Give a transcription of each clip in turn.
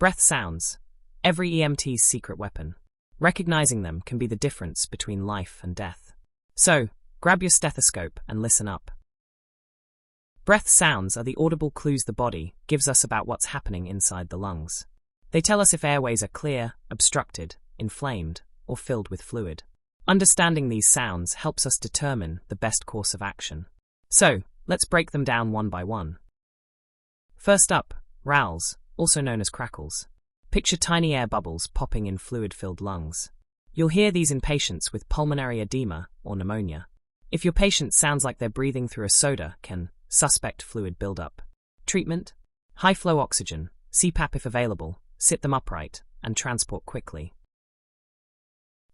Breath sounds. Every EMT's secret weapon. Recognizing them can be the difference between life and death. So, grab your stethoscope and listen up. Breath sounds are the audible clues the body gives us about what's happening inside the lungs. They tell us if airways are clear, obstructed, inflamed, or filled with fluid. Understanding these sounds helps us determine the best course of action. So, let's break them down one by one. First up, Rales, also known as crackles. Picture tiny air bubbles popping in fluid-filled lungs. You'll hear these in patients with pulmonary edema or pneumonia. If your patient sounds like they're breathing through a soda, can suspect fluid buildup. Treatment: high-flow oxygen, CPAP if available, sit them upright, and transport quickly.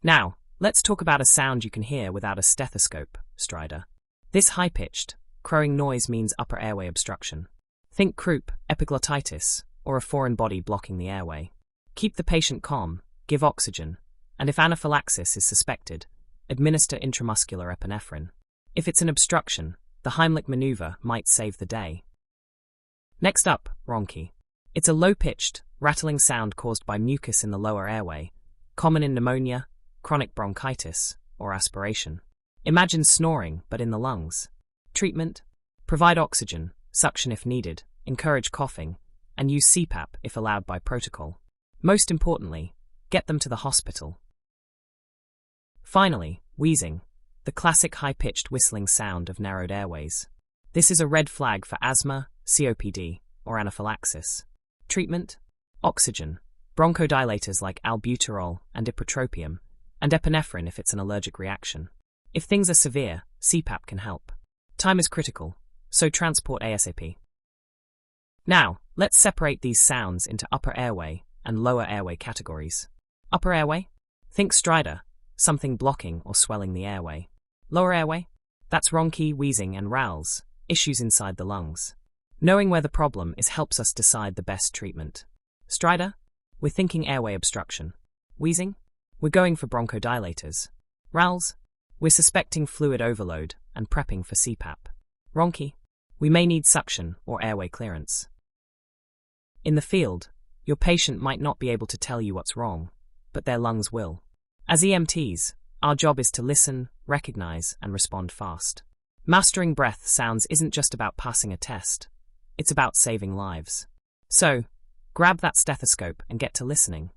Now, let's talk about a sound you can hear without a stethoscope, stridor. This high-pitched, crowing noise means upper airway obstruction. Think croup, epiglottitis, or a foreign body blocking the airway. Keep the patient calm, give oxygen, and if anaphylaxis is suspected, administer intramuscular epinephrine. If it's an obstruction, the Heimlich maneuver might save the day. Next up, Rhonchi. It's a low-pitched, rattling sound caused by mucus in the lower airway, common in pneumonia, chronic bronchitis, or aspiration. Imagine snoring, but in the lungs. Treatment: provide oxygen, suction if needed, encourage coughing, and use CPAP if allowed by protocol. Most importantly, get them to the hospital. Finally, wheezing, the classic high-pitched whistling sound of narrowed airways. This is a red flag for asthma, COPD, or anaphylaxis. Treatment: oxygen, bronchodilators like albuterol and ipratropium, and epinephrine if it's an allergic reaction. If things are severe, CPAP can help. Time is critical, so transport ASAP. Now, let's separate these sounds into upper airway and lower airway categories. Upper airway? Think stridor, something blocking or swelling the airway. Lower airway? That's Rhonchi, wheezing, and Rales, issues inside the lungs. Knowing where the problem is helps us decide the best treatment. Stridor? We're thinking airway obstruction. Wheezing? We're going for bronchodilators. Rales? We're suspecting fluid overload and prepping for CPAP. Rhonchi? We may need suction or airway clearance. In the field, your patient might not be able to tell you what's wrong, but their lungs will. As EMTs, our job is to listen, recognize, and respond fast. Mastering breath sounds isn't just about passing a test, it's about saving lives. So, grab that stethoscope and get to listening.